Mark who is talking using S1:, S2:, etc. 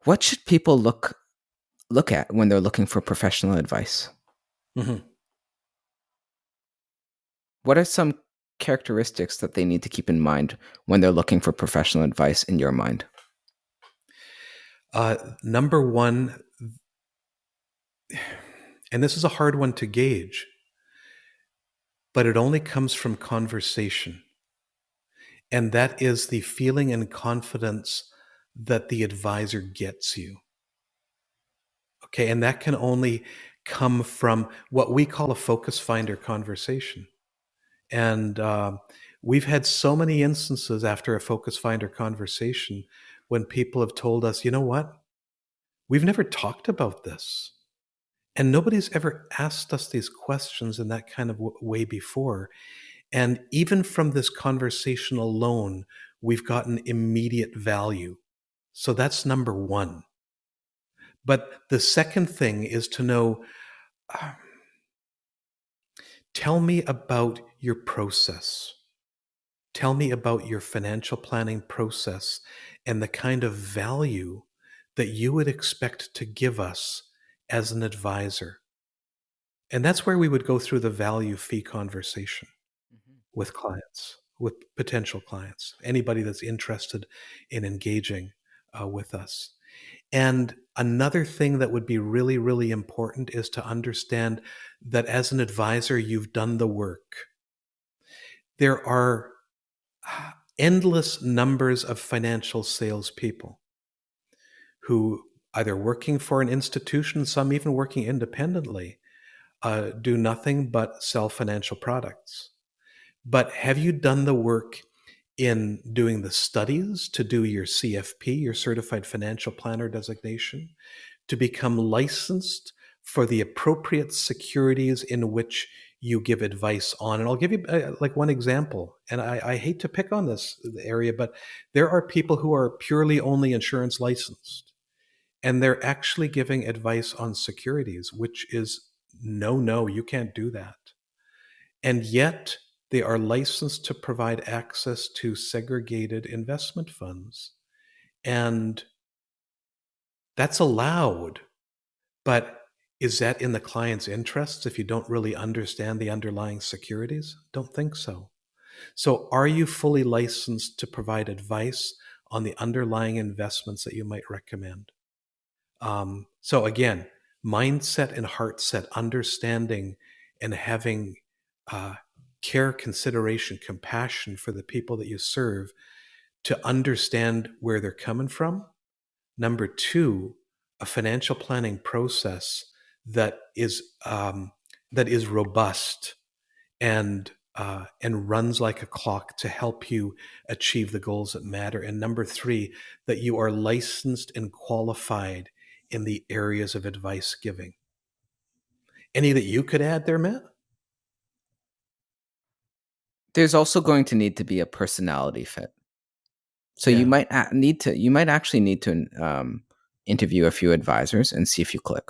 S1: What should people look at when they're looking for professional advice?
S2: Mhm.
S1: What are some characteristics that they need to keep in mind when they're looking for professional advice in your mind?
S2: Number one, and this is a hard one to gauge, but it only comes from conversation. And that is the feeling and confidence that the advisor gets you. Okay. And that can only come from what we call a focus finder conversation. And we've had so many instances after a focus finder conversation when people have told us, you know what? We've never talked about this. And nobody's ever asked us these questions in that kind of way before. And even from this conversation alone, we've gotten immediate value. So that's number one. But the second thing is to know, uh, tell me about your process. Tell me about your financial planning process and the kind of value that you would expect to give us as an advisor. And that's where we would go through the value fee conversation
S1: Mhm.
S2: with clients, with potential clients, anybody that's interested in engaging with us. And another thing that would be really, really important is to understand that as an advisor, you've done the work. There are endless numbers of financial salespeople who either working for an institution, some even working independently, do nothing but sell financial products. But have you done the work in doing the studies to do your CFP, your Certified Financial Planner designation, to become licensed for the appropriate securities in which you give advice on? And I'll give you like one example. And I hate to pick on this area, but there are people who are purely only insurance licensed, and they're actually giving advice on securities, which is no, no, you can't do that. And yet they are licensed to provide access to segregated investment funds. And that's allowed. But is that in the client's interests if you don't really understand the underlying securities? Don't think so. So, are you fully licensed to provide advice on the underlying investments that you might recommend? So, again, mindset and heart set, understanding and having uh, care, consideration, compassion for the people that you serve to understand where they're coming from. Number two, a financial planning process that is robust and runs like a clock to help you achieve the goals that matter. And number three, that you are licensed and qualified in the areas of advice giving. Any that you could add there, Matt?
S1: There's also going to need to be a personality fit. So
S2: Yeah.
S1: you might actually need to interview a few advisors and see if you click.